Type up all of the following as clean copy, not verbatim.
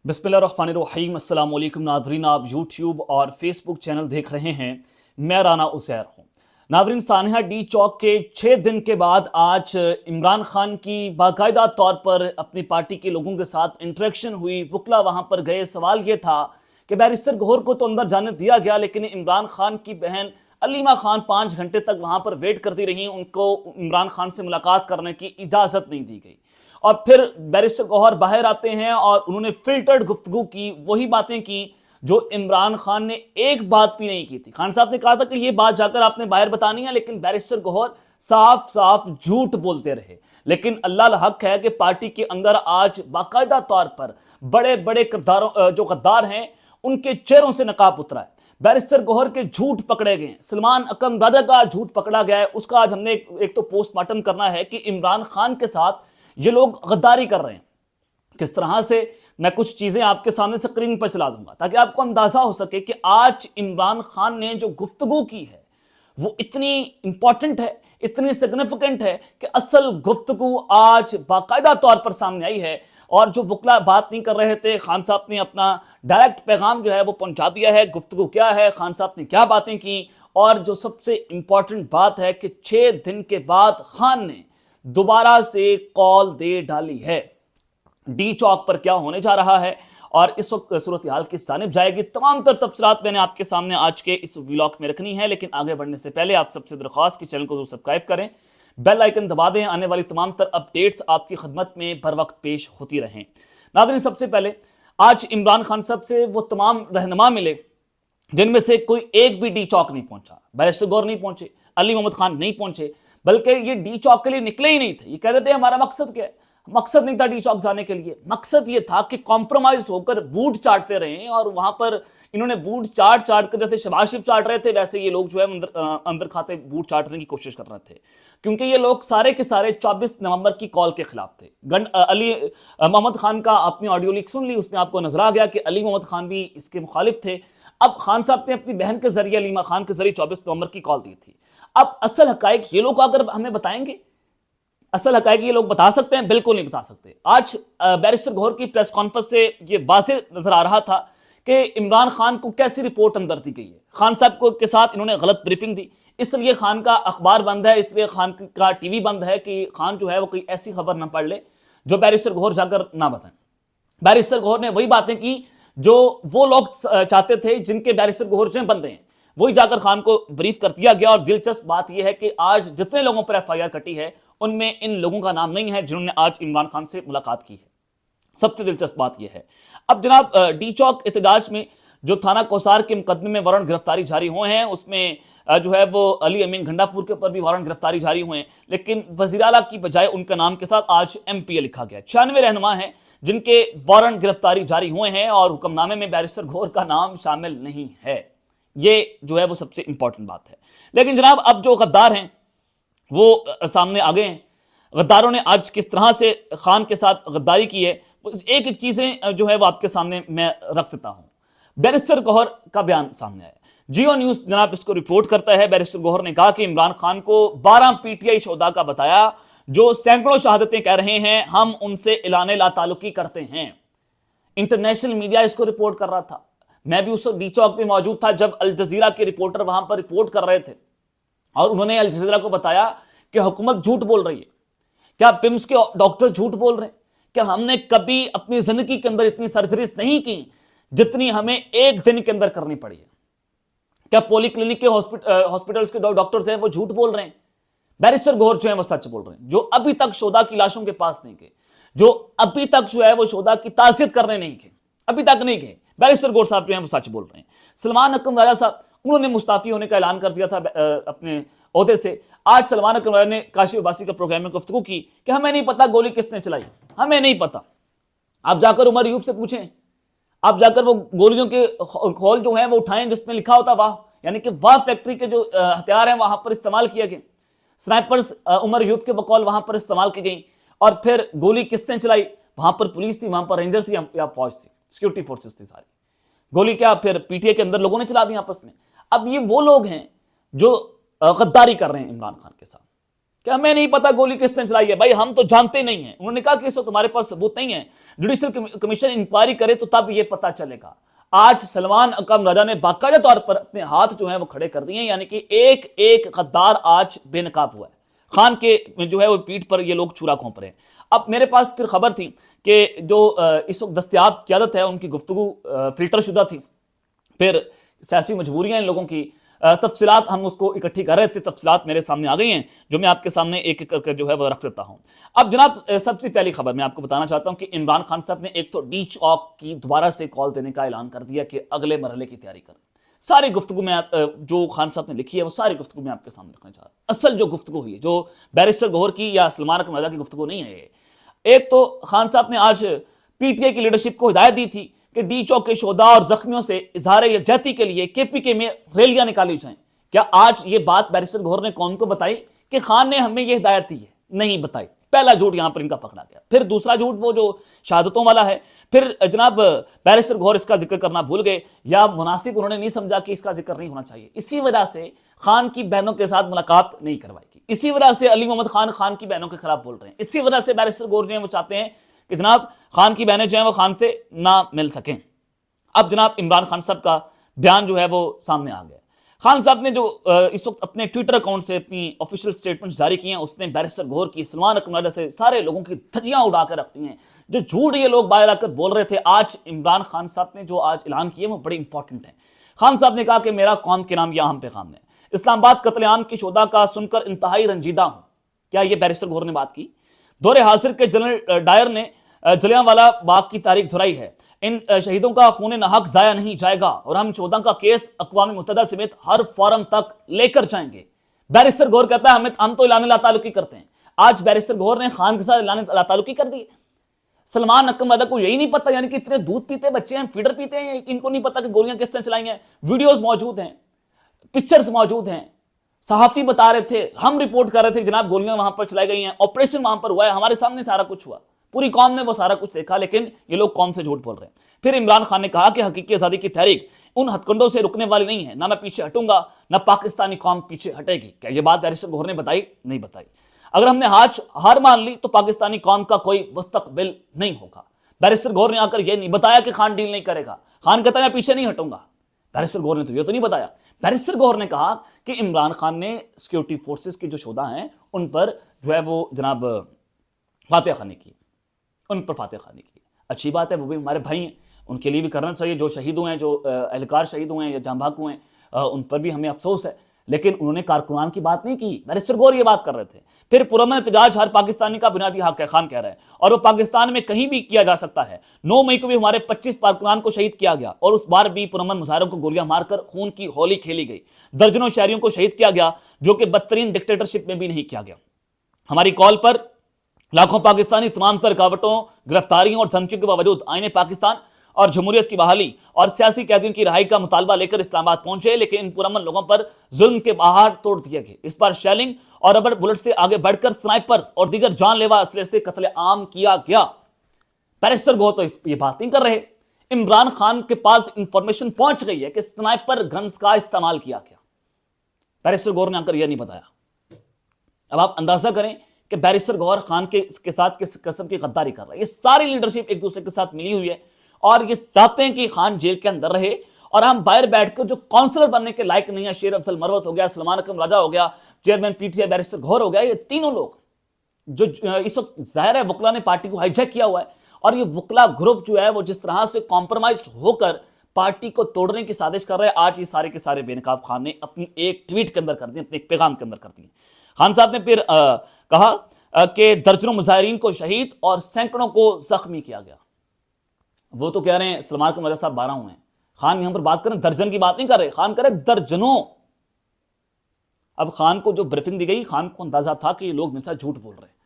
بسم اللہ الرحمن الرحیم۔ السلام علیکم ناظرین، آپ یوٹیوب اور فیس بک چینل دیکھ رہے ہیں، میں رانا عزیر ہوں۔ ناظرین، سانحہ ڈی چوک کے 6 دن کے بعد آج عمران خان کی باقاعدہ طور پر اپنی پارٹی کے لوگوں کے ساتھ انٹریکشن ہوئی، وکلا وہاں پر گئے۔ سوال یہ تھا کہ بیرسٹر گوہر کو تو اندر جانے دیا گیا، لیکن عمران خان کی بہن علیمہ خان 5 گھنٹے تک وہاں پر ویٹ کرتی رہی، ان کو عمران خان سے ملاقات کرنے کی اجازت نہیں دی گئی۔ اور پھر بیرسٹر گوہر باہر آتے ہیں اور انہوں نے فلٹرڈ گفتگو کی، وہی باتیں کی جو عمران خان نے ایک بات بھی نہیں کی تھی۔ خان صاحب نے کہا تھا کہ یہ بات جا کر آپ نے باہر بتانی ہے، لیکن بیرسٹر گوہر صاف صاف جھوٹ بولتے رہے۔ لیکن اللہ الحق ہے کہ پارٹی کے اندر آج باقاعدہ طور پر بڑے بڑے جو غدار ہیں ان کے چہروں سے نقاب اترا ہے۔ بیرسٹر گوہر کے جھوٹ پکڑے گئے ہیں، سلمان اکرم راجہ کا جھوٹ پکڑا گیا ہے، اس کا آج ہم نے ایک تو پوسٹ مارٹم کرنا ہے کہ عمران خان کے ساتھ یہ لوگ غداری کر رہے ہیں کس طرح سے۔ میں کچھ چیزیں آپ کے سامنے سکرین پر چلا دوں گا تاکہ آپ کو اندازہ ہو سکے کہ آج عمران خان نے جو گفتگو کی ہے وہ اتنی امپورٹنٹ ہے، اتنی سگنیفیکنٹ ہے کہ اصل گفتگو آج باقاعدہ طور پر سامنے آئی ہے۔ اور جو وکلا بات نہیں کر رہے تھے، خان صاحب نے اپنا ڈائریکٹ پیغام جو ہے وہ پہنچا دیا ہے۔ گفتگو کیا ہے، خان صاحب نے کیا باتیں کی، اور جو سب سے امپورٹنٹ بات ہے کہ 6 دن کے بعد خان نے دوبارہ سے کال دے ڈالی ہے۔ ڈی چوک پر کیا ہونے جا رہا ہے اور اس وقت صورتحال کس جانب جائے گی، تمام تر تفصیلات میں نے آپ کے سامنے آج کے اس ویلاگ میں رکھنی ہے۔ لیکن آگے بڑھنے سے پہلے آپ سب سے درخواست کہ چینل کو ضرور سبسکرائب کریں، بیل آئیکن دبا دیں، آنے والی تمام تر اپڈیٹس آپ کی خدمت میں بر وقت پیش ہوتی رہیں۔ ناظرین، سب سے پہلے آج عمران خان صاحب سے وہ تمام رہنما ملے جن میں سے کوئی ایک بھی ڈی چوک نہیں پہنچا۔ بیرسٹر گوہر نہیں پہنچے، علی محمد خان نہیں پہنچے، بلکہ یہ ڈی چوک کے لیے نکلے ہی نہیں تھے۔ یہ کہہ رہے تھے ہمارا مقصد کیا ہے، مقصد نہیں تھا ڈی چوک جانے کے لیے، مقصد یہ تھا کہ کمپرومائز ہو کر بوٹ چاٹتے رہیں۔ اور وہاں پر انہوں نے بوٹ چاٹ کر جیسے شباز شریف چاٹ رہے تھے، ویسے یہ لوگ جو ہے اندر کھاتے بوٹ چاٹنے کی کوشش کر رہے تھے، کیونکہ یہ لوگ سارے کے سارے 24 نومبر کی کال کے خلاف تھے۔ علی محمد خان کا اپنی آڈیو لیک سن لی، اس میں آپ کو نظر آ گیا کہ علی محمد خان بھی اس کے مخالف تھے۔ اب خان صاحب نے اپنی بہن کے ذریعے علیمہ خان کے ذریعے 24 نومبر کی کال دی تھی۔ اب اصل حقائق یہ لوگ اگر ہمیں بتائیں گے، اصل حقائق یہ لوگ بتا سکتے ہیں؟ بالکل نہیں بتا سکتے۔ آج بیرسٹر گوہر کی پریس کانفرنس سے یہ واضح نظر آ رہا تھا کہ عمران خان کو کیسی رپورٹ اندر دی گئی ہے۔ خان صاحب کے ساتھ انہوں نے غلط بریفنگ دی، اس لیے خان کا اخبار بند ہے، اس لیے خان کا ٹی وی بند ہے کہ خان جو ہے وہ کوئی ایسی خبر نہ پڑھ لے جو بیرسٹر گوہر جا کر نہ بتائیں۔ بیرسٹر گوہر نے وہی باتیں کی جو وہ لوگ چاہتے تھے، جن کے بیرسٹر گوہر جو بندے ہیں، وہی جا کر خان کو بریف کر دیا گیا۔ اور دلچسپ بات یہ ہے کہ آج جتنے لوگوں پر ایف آئی آر کٹی ہے ان میں ان لوگوں کا نام نہیں ہے جنہوں نے آج عمران خان سے ملاقات کی ہے۔ سب سے دلچسپ بات یہ ہے۔ اب جناب، ڈی چوک احتجاج میں جو تھانہ کوثار کے مقدمے میں وارنٹ گرفتاری جاری ہوئے ہیں، اس میں جو ہے وہ علی امین گھنڈا پور کے اوپر بھی وارنٹ گرفتاری جاری ہوئے ہیں، لیکن وزیر اعلیٰ کی بجائے ان کا نام کے ساتھ آج ایم پی اے لکھا گیا۔ 96 رہنما ہیں جن کے وارنٹ گرفتاری جاری ہوئے ہیں اور حکم نامے میں بیرسٹر گوہر کا نام شامل نہیں ہے۔ یہ جو ہے وہ سب سے امپورٹنٹ بات ہے۔ لیکن جناب، اب جو غدار ہیں وہ سامنے آ گئے ہیں۔ غداروں نے آج کس طرح سے خان کے ساتھ غداری کی ہے، ایک ایک چیزیں جو ہے وہ آپ کے سامنے میں رکھ دیتا ہوں۔ بیرسٹر گوہر کا بیان سامنے آیا، جیو نیوز جناب اس کو رپورٹ کرتا ہے۔ بیرسٹر گوہر نے کہا کہ عمران خان کو 12 پی ٹی آئی شہداء کا بتایا جو سینکڑوں شہادتیں کہہ رہے ہیں ہم ان سے اعلان لا تعلقی کرتے ہیں۔ انٹرنیشنل میڈیا اس کو رپورٹ کر رہا تھا، میں بھی اس وقت ڈی چوک پہ موجود تھا جب الجزیرہ کے رپورٹر وہاں پر رپورٹ کر رہے تھے، اور انہوں نے الجزیرہ کو بتایا کہ حکومت جھوٹ بول رہی ہے، کیا پمس کے ڈاکٹر جھوٹ بول رہے ہیں، کہ ہم نے کبھی اپنی زندگی کے اندر اتنی سرجریز نہیں کی جتنی ہمیں ایک دن کے اندر کرنی پڑی ہے، کیا پولی کلینک کے ہاسپٹلز کے ڈاکٹرز ہیں وہ جھوٹ بول رہے ہیں؟ بیرسٹر گوہر جو ہیں وہ سچ بول رہے ہیں، جو ابھی تک شہداء کی لاشوں کے پاس نہیں گئے، جو ابھی تک جو ہے وہ شہداء کی تعزیت کرنے نہیں گئے، ابھی تک نہیں گئے، بیرسٹر گوہر صاحب جو ہیں وہ سچ بول رہے ہیں۔ سلمان اکرم راجہ صاحب، انہوں نے مستعفی ہونے کا اعلان کر دیا تھا اپنے عہدے سے۔ آج سلمان اکرم راجہ نے کاشف عباسی کا پروگرام میں گفتگو کی کہ ہمیں نہیں پتا گولی کس نے چلائی، ہمیں نہیں پتا۔ آپ جا کر عمر ایوب سے پوچھیں، آپ جا کر وہ گولیوں کے کھول جو ہیں وہ اٹھائیں جس میں لکھا ہوتا واہ، یعنی کہ واہ فیکٹری کے جو ہتھیار ہیں وہاں پر استعمال کیے گئے، سنائپرز عمر ایوب کے بقول وہاں پر استعمال کی گئیں۔ اور پھر گولی کس نے چلائی؟ وہاں پر پولیس تھی، وہاں پر رینجرز تھی یا فوج تھی، سیکورٹی فورسز تھی ساری۔ گولی کیا پھر پی ٹی اے کے اندر لوگوں نے چلا دی آپس میں۔ اب یہ وہ لوگ ہیں جو غداری کر رہے ہیں عمران خان کے ساتھ، کہ ہمیں نہیں پتا گولی کس نے چلائی ہے. بھائی ہم تو جانتے نہیں ہیں. انہوں نے کہا کہ اس وقت تمہارے پاس ثبوت نہیں ہے, جوڈیشل کمیشن انکوائری کرے تو تب یہ پتا چلے گا. آج سلمان اکرم راجہ نے باقاعدہ طور پر اپنے ہاتھ جو ہیں وہ کھڑے کر دیے ہیں, یعنی کہ ایک ایک غدار آج بے نقاب ہوا ہے. خان کے جو ہے وہ پیٹھ پر یہ لوگ چورا کھونپ رہے ہیں. اب میرے پاس پھر خبر تھی کہ جو اس وقت دستیاب قیادت ہے ان کی گفتگو فلٹر شدہ تھی, پھر سیاسی مجبوریاں ان لوگوں کی, تفصیلات ہم اس کو اکٹھی کر رہے تھے, تفصیلات میرے سامنے آ گئی ہیں جو میں آپ کے سامنے ایک ایک کر کے جو ہے وہ رکھ دیتا ہوں. اب جناب سب سے پہلی خبر میں آپ کو بتانا چاہتا ہوں کہ عمران خان صاحب نے ایک تو ڈی چوک کی دوبارہ سے کال دینے کا اعلان کر دیا کہ اگلے مرحلے کی تیاری کریں. ساری گفتگو میں جو خان صاحب نے لکھی ہے وہ ساری گفتگو میں آپ کے سامنے رکھنا چاہ رہا ہوں. اصل جو گفتگو ہوئی ہے جو بیرسٹر گوہر کی یا سلمان اکرم راجہ کی گفتگو نہیں ہے. ایک تو خان صاحب نے آج پی ٹی آئی کی لیڈرشپ کو ہدایت دی تھی کہ ڈی چوک کے شہداء اور زخمیوں سے اظہار یکجہتی کے لیے کے پی کے میں ریلیاں نکالی جائیں. کیا آج یہ بات بیرسٹر گوہر نے قوم کو بتائی کہ خان نے ہمیں یہ ہدایت دی ہے؟ نہیں بتائی. پہلا جھوٹ یہاں پر ان کا پکڑا گیا. پھر دوسرا جھوٹ وہ جو شہادتوں والا ہے, پھر جناب بیرسٹر گوہر اس کا ذکر کرنا بھول گئے یا مناسب انہوں نے نہیں سمجھا کہ اس کا ذکر نہیں ہونا چاہیے. اسی وجہ سے خان کی بہنوں کے ساتھ ملاقات نہیں کروائی گی. اسی وجہ سے علی محمد خان خان کی بہنوں کے خلاف بول رہے ہیں. اسی وجہ سے بیرسٹر گوہر جو ہیں وہ چاہتے ہیں کہ جناب خان کی بہنیں جو ہیں وہ خان سے نہ مل سکیں. اب جناب عمران خان صاحب کا بیان جو ہے وہ سامنے آ گیا. خان صاحب نے جو اس وقت اپنے ٹویٹر اکاؤنٹ سے اپنی آفیشیل سٹیٹمنٹ جاری کی ہیں, اس نے بیرسٹر گوہر کی, سلمان اکرم راجہ سے سارے لوگوں کی دھجیاں اڑا کر رکھتی ہیں. جو جھوٹ یہ لوگ باہر آ کر بول رہے تھے, آج عمران خان صاحب نے جو آج اعلان کیے وہ بڑے امپورٹنٹ ہیں. خان صاحب نے کہا کہ میرا قوم کے نام یہ اہم پیغام ہے. اسلام آباد قتل عام کی شہداء کا سن کر انتہائی رنجیدہ ہوں. کیا یہ بیرسٹر گوہر نے بات کی؟ دور حاضر کے جنرل ڈائر نے جلیانوالہ باغ کی تاریخ دہرائی ہے. ان شہیدوں کا خون ناحق ضائع نہیں جائے گا اور ہم شہداء کا کیس اقوام متحدہ سمیت ہر فورم تک لے کر جائیں گے. بیرسٹر گوہر کہتا ہے ہم تو اعلان لا تعلقی کرتے ہیں. آج بیرسٹر گوہر نے خان کے ساتھ اعلان لا تعلقی کر دی. سلمان اکرم راجہ کو یہی نہیں پتا, یعنی کہ اتنے دودھ پیتے بچے ہیں, فیڈر پیتے ہیں, ان کو نہیں پتا کہ گولیاں کس طرح چلائی ہیں. ویڈیوز موجود ہیں, پکچرز موجود ہیں, صحافی بتا رہے تھے, ہم رپورٹ کر رہے تھے جناب گولیاں وہاں پر چلائی گئی ہیں, آپریشن وہاں پر ہوا ہے, ہمارے سامنے سارا کچھ ہوا, پوری قوم نے وہ سارا کچھ دیکھا, لیکن یہ لوگ قوم سے جھوٹ بول رہے ہیں. پھر عمران خان نے کہا کہ حقیقی آزادی کی تحریک ان ہتھ کنڈوں سے رکنے والی نہیں ہے, نہ میں پیچھے ہٹوں گا نہ پاکستانی قوم پیچھے ہٹے گی. کیا یہ بات بیرسٹر گوہر نے بتائی؟ نہیں بتائی. اگر ہم نے ہار مان لی تو پاکستانی قوم کا کوئی مستقبل نہیں ہوگا. بیرسٹر گوہر نے آ کر یہ نہیں بتایا کہ خان ڈیل نہیں کرے گا. خان کہتا ہے میں پیچھے نہیں ہٹوں گا. بیرسٹر گوہر نے تو یہ تو نہیں بتایا. بیرسٹر گوہر نے کہا کہ عمران خان نے سیکورٹی فورسز کے جو شہداء ہیں ان پر جو ہے وہ جناب فاتح خانی کی, ان پر فاتح خانی کی. اچھی بات ہے, وہ بھی ہمارے بھائی ہیں, ان کے لیے بھی کرنا چاہیے. جو شہید ہوئے ہیں, جو اہلکار شہید ہوئے ہیں یا جاں بحق ہوئے ہیں, ان پر بھی ہمیں افسوس ہے, لیکن انہوں نے کارکنان کی بات نہیں کی. بیرسٹر گوہر یہ بات کر رہے تھے. پھر پرامن احتجاج ہر پاکستانی کا بنیادی حق ہے, خان کہہ رہے ہیں, اور وہ پاکستان میں کہیں بھی کیا جا سکتا ہے. 9 مئی کو بھی ہمارے 25 کارکنان کو شہید کیا گیا اور اس بار بھی پرامن مظاہروں کو گولیاں مار کر خون کی ہولی کھیلی گئی. درجنوں شہریوں کو شہید کیا گیا جو کہ بدترین ڈکٹیٹرشپ میں بھی نہیں کیا گیا. ہماری کال پر لاکھوں پاکستانی تمام تر رکاوٹوں, گرفتاریوں اور دھمکیوں کے باوجود آئین پاکستان اور جمہوریت کی بحالی اور سیاسی قیدیوں کی رہائی کا مطالبہ لے کر اسلام آباد پہنچے, لیکن ان پرامن لوگوں پر ظلم کے پہاڑ توڑ دیے گئے. اس بار شیلنگ اور ربڑ بلٹ سے آگے بڑھ کر سنائپرز اور دیگر جان لیوا اسلحے سے قتل عام کیا گیا. بیرسٹر گوہر تو یہ بات نہیں کر رہے. عمران خان کے پاس انفارمیشن پہنچ گئی ہے کہ سنائپر گنز کا استعمال کیا گیا. بیرسٹر گوہر نے آ کر یہ نہیں بتایا. اب آپ اندازہ کریں کہ بیرسٹر گوہر خان کے ساتھ کس قسم کی غداری کر رہا ہے. یہ ساری لیڈرشپ ایک دوسرے کے ساتھ ملی ہوئی ہے اور یہ چاہتے ہیں کہ خان جیل کے اندر رہے اور ہم باہر بیٹھ کر جو کونسلر بننے کے لائق نہیں ہے, شیر افضل مروت ہو گیا, سلمان اکرم راجہ ہو گیا, چیئرمین پی ٹی آئی بیرسٹر گوہر ہو گیا, یہ تینوں لوگ جو اس وقت ظاہر ہے وکلا نے پارٹی کو ہائی جیک کیا ہوا ہے, اور یہ وکلا گروپ جو ہے وہ جس طرح سے کمپرومائزڈ ہو کر پارٹی کو توڑنے کی سازش کر رہے ہیں, آج یہ سارے کے سارے بے نقاب خان نے اپنی ایک ٹویٹ کے اندر کر دی, اپنے ایک پیغام کے اندر کر دی. خان صاحب نے پھر کہا کہ درجنوں مظاہرین کو شہید اور سینکڑوں کو زخمی کیا گیا. وہ تو کہہ رہے ہیں سلمان اکرم راجہ صاحب 12 ہوئے ہیں. خان یہاں پر بات کریں درجن کی بات نہیں کر رہے, خان کر رہے درجنوں. اب خان کو جو بریفنگ دی گئی, خان کو اندازہ تھا کہ یہ لوگ میرے ساتھ جھوٹ بول رہے ہیں.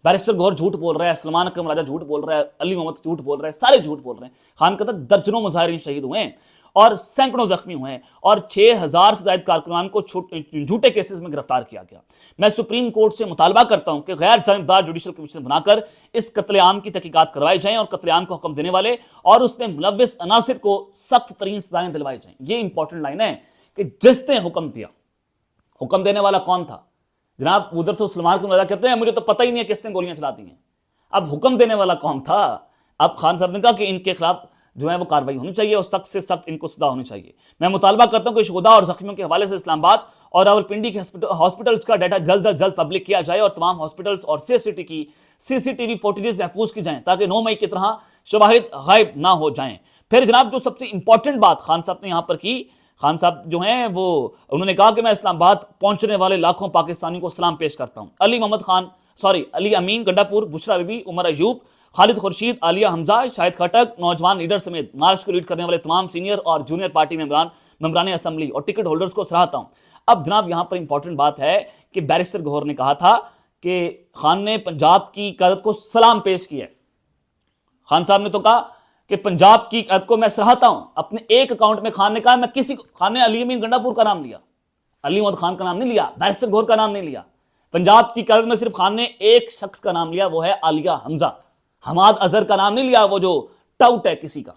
بیرسٹر گوہر جھوٹ بول رہا ہے, سلمان اکرم راجہ جھوٹ بول رہا ہے, علی محمد جھوٹ بول رہا ہے, سارے جھوٹ بول رہے ہیں. خان کہتا ہے درجنوں مظاہرین شہید ہوئے ہیں اور سینکڑوں زخمی ہوئے ہیں اور 6000 سے زائد کارکنان کو جھوٹے کیسز میں گرفتار کیا گیا. میں سپریم کورٹ سے مطالبہ کرتا ہوں کہ غیر جانبدار جوڈیشل کمیشن بنا کر اس قتل عام کی تحقیقات کروائی جائیں اور قتل عام کو حکم دینے والے اور اس میں ملوث عناصر کو سخت ترین سزائیں دلوائی جائیں. یہ امپورٹنٹ لائن ہے کہ جس نے حکم دیا, حکم دینے والا کون تھا؟ جناب ادھر تو سلمان کو مزہ کہتے ہیں مجھے تو پتہ ہی نہیں ہے کس نے گولیاں چلا دی ہیں. اب حکم دینے والا کون تھا؟ اب خان صاحب نے کہا کہ ان کے خلاف جو ہے وہ کاروائی ہونی چاہیے اور سخت سے سخت ان کو سزا ہونی چاہیے. میں مطالبہ کرتا ہوں کہ شہداء اور زخمیوں کے حوالے سے اسلام آباد اور راولپنڈی کے ہاسپٹلس کا ڈیٹا جلد از جلد پبلک کیا جائے اور تمام ہاسپٹلس اور سی سی ٹی وی فوٹیجز محفوظ کی جائیں تاکہ 9 مئی کی طرح شواہد غائب نہ ہو جائیں. پھر جناب جو سب سے امپورٹنٹ بات خان صاحب نے یہاں پر کی، خان صاحب جو ہیں وہ انہوں نے کہا کہ میں اسلام آباد پہنچنے والے لاکھوں پاکستانیوں کو سلام پیش کرتا ہوں. علی امین گنڈا پور، بشرا بی بی، عمر ایوب، خالد خورشید، عالیہ حمزہ، شاہد خٹک، نوجوان لیڈر سمیت مارچ کو لیڈ کرنے والے تمام سینئر اور جونیئر پارٹی ممبران اسمبلی اور ٹکٹ ہولڈرز کو سراہتا ہوں. اب جناب یہاں پر امپورٹنٹ بات ہے کہ بیرسٹر گوہر نے کہا تھا کہ خان نے پنجاب کی قیادت کو سلام پیش کیا. خان صاحب نے تو کہا کہ پنجاب کی قیادت کو میں سراہتا ہوں. اپنے ایک اکاؤنٹ میں خان نے کہا خان نے علی امین گنڈا پور کا نام لیا، علی محمد خان کا نام نہیں لیا، بیرسٹر گوہر کا نام نہیں لیا. پنجاب کی قیادت میں صرف خان نے ایک شخص کا نام لیا، وہ ہے عالیہ حمزہ. حماد اظہر کا نام نہیں لیا، وہ جو ٹاؤٹ ہے کسی کا.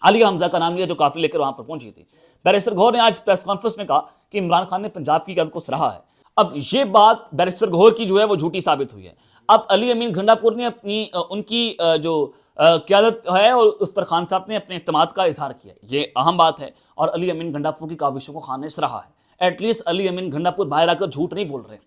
عالیہ حمزہ کا نام لیا جو قافلے لے کر وہاں پر پہنچی تھی. بیرسٹر گوہر نے آج پریس کانفرنس میں کہا کہ عمران خان نے پنجاب کی قیادت کو سراہا ہے. اب یہ بات بیرسٹر گوہر کی جو ہے وہ جھوٹی ثابت ہوئی ہے. اب علی امین گنڈا پور نے ان کی جو قیادت ہے اور اس پر خان صاحب نے اپنے اعتماد کا اظہار کیا، یہ اہم بات ہے. اور علی امین گنڈا پور کی کاوشوں کو خان نے سراہا ہے. ایٹ لیسٹ علی امین گنڈا پور باہر آ کر جھوٹ نہیں بول رہے.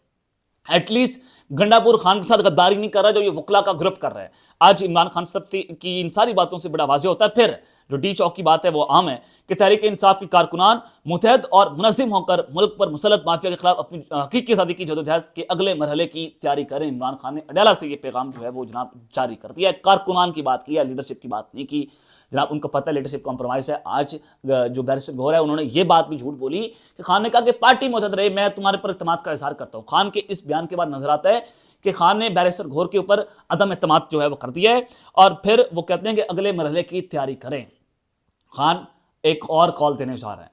ایٹ لیسٹ گنڈا پور خان کے ساتھ غداری نہیں کر رہا جو یہ وکلا کا گروپ کر رہا ہے. آج عمران خان صاحب کی ان ساری باتوں سے بڑا واضح ہوتا ہے. پھر جو ڈی چوک کی بات ہے وہ عام ہے کہ تحریک انصاف کی کارکنان متحد اور منظم ہو کر ملک پر مسلط مافیا کے خلاف اپنی حقیقی آزادی کی جدوجہد کے اگلے مرحلے کی تیاری کریں. عمران خان نے اڈیالہ سے یہ پیغام جو ہے وہ جناب جاری کر دیا ہے. کارکنان کی بات کی ہے، لیڈرشپ کی بات نہیں کی. جناب ان کو پتہ ہے لیڈرشپ کمپرومائز ہے. آج جو بیرسٹر گوہر ہے انہوں نے یہ بات بھی جھوٹ بولی کہ خان نے کہا کہ پارٹی متحد رہے، میں تمہارے پر اعتماد کا اظہار کرتا ہوں. خان کے اس بیان کے بعد نظر آتا ہے کہ خان نے بیرسٹر گوہر کے اوپر عدم اعتماد جو ہے وہ کر دیا ہے اور پھر وہ کہتے ہیں کہ اگلے مرحلے کی تیاری کریں. خان ایک اور کال دینے جا رہے ہیں.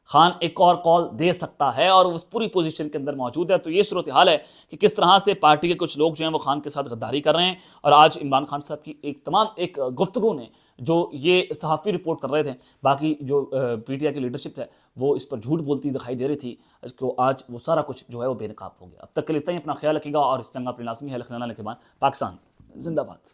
خان ایک اور کال دے سکتا ہے اور اس پوری پوزیشن کے اندر موجود ہے. تو یہ صورتحال ہے کہ کس طرح سے پارٹی کے کچھ لوگ جو ہیں وہ خان کے ساتھ غداری کر رہے ہیں. اور آج عمران خان صاحب کی ایک گفتگو نے جو یہ صحافی رپورٹ کر رہے تھے، باقی جو پی ٹی آئی کی لیڈرشپ ہے وہ اس پر جھوٹ بولتی دکھائی دے رہی تھی، کہ آج وہ سارا کچھ جو ہے وہ بے نقاب ہو گیا. اب تک کے لیے اتنا ہی. اپنا خیال رکھیے گا اور اس جنگ اپنے لازمی ہے. لکھنؤ کے بعد پاکستان زندہ باد.